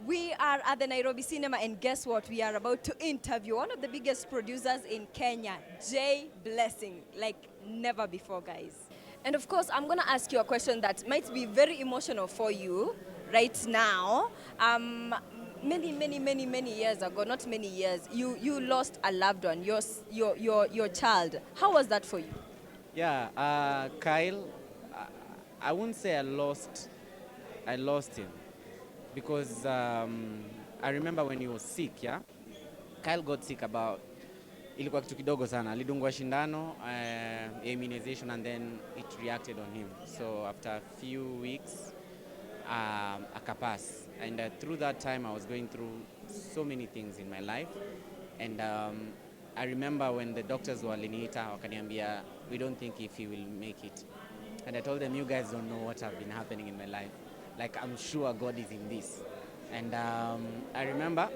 We are at the Nairobi Cinema, and guess what? We are about to interview one of the biggest producers in Kenya, Jay Blessing, like never before, guys. And of course, I'm gonna ask you a question that might be very emotional for you right now. Many years ago, not many years, you lost a loved one, your child. How was that for you? Yeah, Kyle, I wouldn't say I lost him because I remember when he was sick, yeah? Kyle got sick about, ilikuwa kitu kidogo sana, alidungwa shindano, immunization, and then it reacted on him. So after a few weeks, akapass. And through that time, I was going through so many things in my life. And I remember when the doctors were waliniita, wakaniambia, we don't think if he will make it. And I told them, you guys don't know what have been happening in my life. Like, I'm sure God is in this. And I remember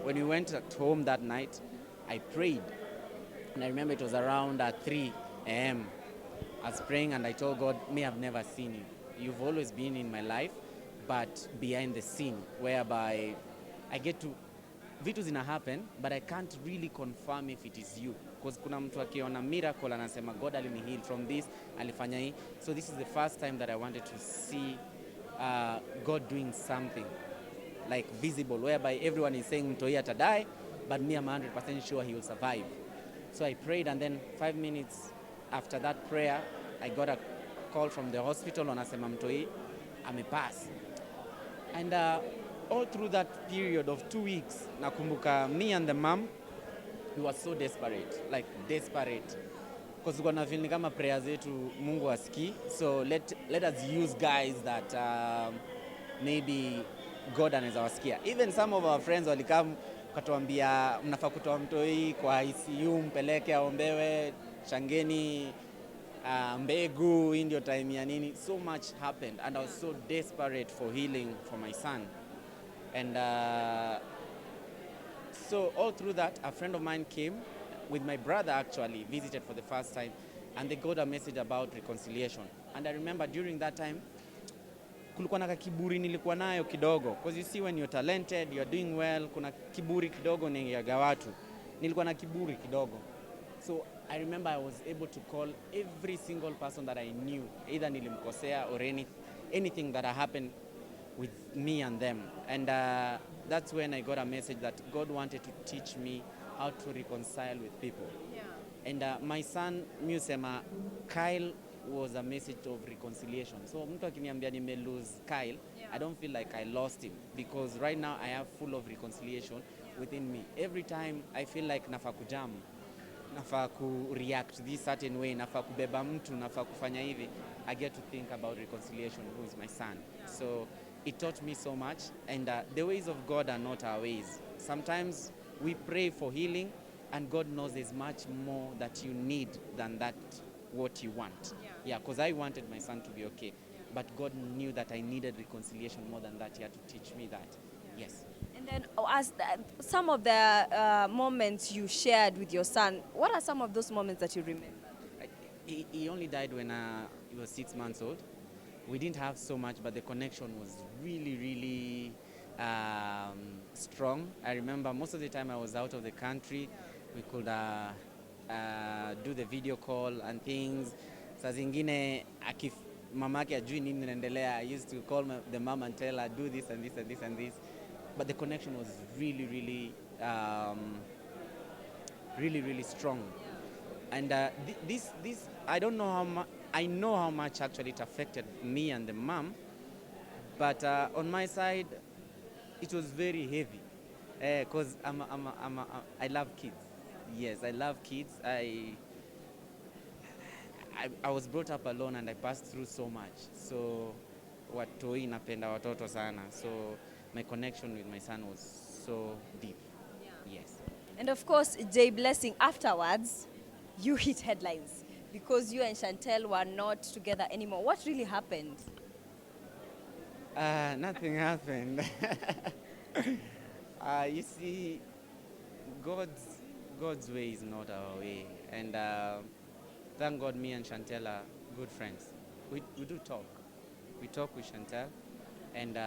when we went at home that night, I prayed. And I remember it was around 3 a.m. I was praying and I told God, may I've never seen you. You've always been in my life, but behind the scene, whereby I get to, vitu zina happen, but I can't really confirm if it is you. Because kuna mtu akiona miracle anasema God aliniheal from this, alifanya hii. So this is the first time that I wanted to see God doing something like visible, whereby everyone is saying mtoi atadai, but me I'm 100% sure he will survive. So I prayed, and then 5 minutes after that prayer, I got a call from the hospital, wanasema mtoi amepass. And all through that period of 2 weeks, nakumbuka me and the mom, we were so desperate, like desperate. Because we're gonna feel ni kama prayers zetu Mungu asikii. So let us use guys that maybe God anaweza wasikia. Even some of our friends walikam katuambia mnafaa kutoa mtoi kwa ICU, mpeleke aombewe, changeni mbegu, hii ndio time ya nini. So much happened and I was so desperate for healing for my son. And so all through that, a friend of mine came with my brother, actually visited for the first time, and they got a message about reconciliation. And I remember during that time, kulikuwa na kiburi nilikuwa nayo kidogo, because you see when you're talented, you're doing well, kuna kiburi kidogo ningeaga watu. Nilikuwa na kiburi kidogo. So I remember I was able to call every single person that I knew, either nilimkosea or anything that happened with me and them. And that's when I got a message that God wanted to teach me how to reconcile with people. Yeah. And my son, Musema, Kyle was a message of reconciliation. So mtu akiniambia nime lose Kyle, Yeah. I don't feel like I lost him, because right now I have full of reconciliation within me. Every time I feel like nafaa kujam, nafaa ku react this certain way, nafaa kubeba mtu, nafaa kufanya hivi, I get to think about reconciliation, who is my son. Yeah. So it taught me so much, and the ways of God are not our ways. Sometimes we pray for healing, and God knows there's much more that you need than that what you want. Yeah, because I wanted my son to be okay, but God knew that I needed reconciliation more than that. He had to teach me that. Yeah. Yes. And then, some of the moments you shared with your son, what are some of those moments that you remember? He only died when he was 6 months old. We didn't have so much, but the connection was really strong. I remember most of the time I was out of the country. We could do the video call and things. Saa zingine mamake ajui nini inaendelea, I used to call the mom and tell her, do this and this and this and this. But the connection was really strong. And this I don't know how much. I know how much actually it affected me and the mom, but on my side, it was very heavy, because I love kids. Yes, I love kids. I was brought up alone and I passed through so much. So watoi napenda watoto sana. So my connection with my son was so deep. Yeah. Yes. And of course, Jay Blessing, afterwards, you hit headlines because you and Chantelle were not together anymore. What really happened? Nothing happened. You see, God's way is not our way. And thank God me and Chantelle are good friends. We do talk. We talk with Chantelle. And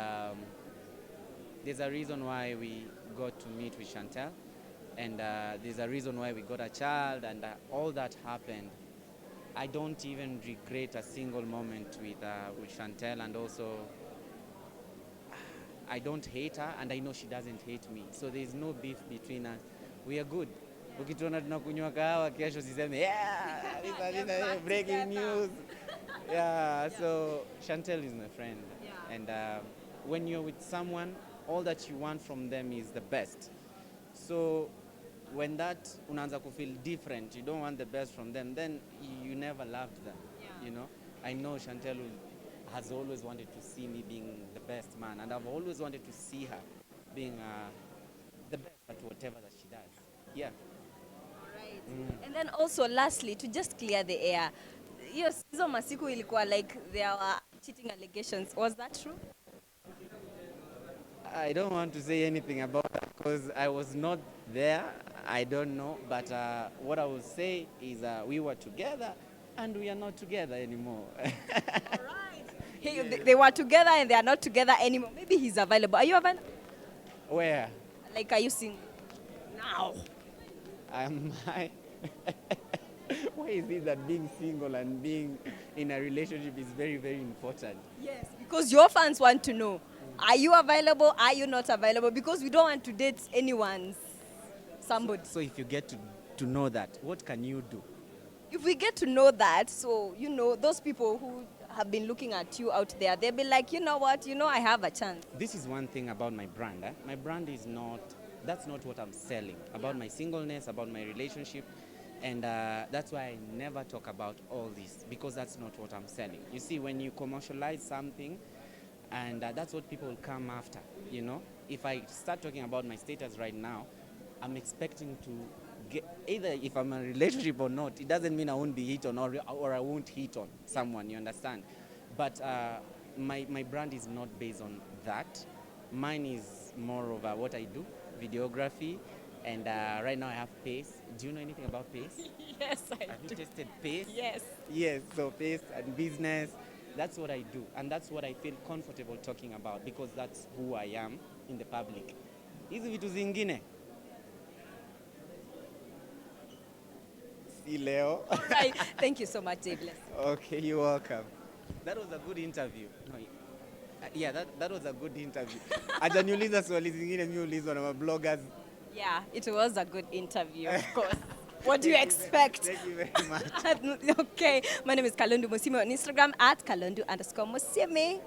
there's a reason why we got to meet with Chantelle, and there's a reason why we got a child, and all that happened. I don't even regret a single moment with Chantelle, and also I don't hate her, and I know she doesn't hate me. So there's no beef between us. We are good. Ukituona tunakunywa kahawa kesho siseme yeah, breaking news. Yeah, so Chantelle is my friend. Yeah. And when you're with someone, all that you want from them is the best. So when that unaanza to feel different, you don't want the best from them, then you never loved them. Yeah. You know, I know Chantelle has always wanted to see me being the best man, and I've always wanted to see her being the best at whatever that she does. Yeah. Right. And then also lastly, to just clear the air, yes, hizo masiku ilikuwa like there were cheating allegations. Was that true? I don't want to say anything about that because I was not there. I don't know. But what I will say is we were together and we are not together anymore. All right. Hey, they were together and they are not together anymore. Maybe he's available. Are you available? Where? Like, are you single now? Am I? Why is it that being single and being in a relationship is very, very important? Yes, because your fans want to know. Are you available? Are you not available? Because we don't want to date anyone's somebody. So if you get to know that, what can you do? If we get to know that, so, you know, those people who have been looking at you out there, they'll be like, you know what, I have a chance. This is one thing about my brand. My brand is not, that's not what I'm selling. About my singleness, about my relationship. And that's why I never talk about all this, because that's not what I'm selling. You see, when you commercialize something, and that's what people will come after, you know. If I start talking about my status right now, I'm expecting to get, either if I'm in a relationship or not, it doesn't mean I won't be hit on or I won't hit on someone, you understand? But my brand is not based on that. Mine is more of what I do, videography, and right now I have Pace. Do you know anything about Pace? Yes, I Have do. you tested Pace? Yes. Yes, so Pace and business, that's what I do. And that's what I feel comfortable talking about because that's who I am in the public. Hizi vitu zingine. Si leo. Right. Thank you so much, Bless. Okay, you're welcome. That was a good interview. No, yeah, that was a good interview. Ajaniuliza swali zingine mi ulizwa na bloggers. Yeah, it was a good interview, of course. What do you expect? Thank you very much. Okay, my name is Kalundu Musime on Instagram at Kalundu_Musime.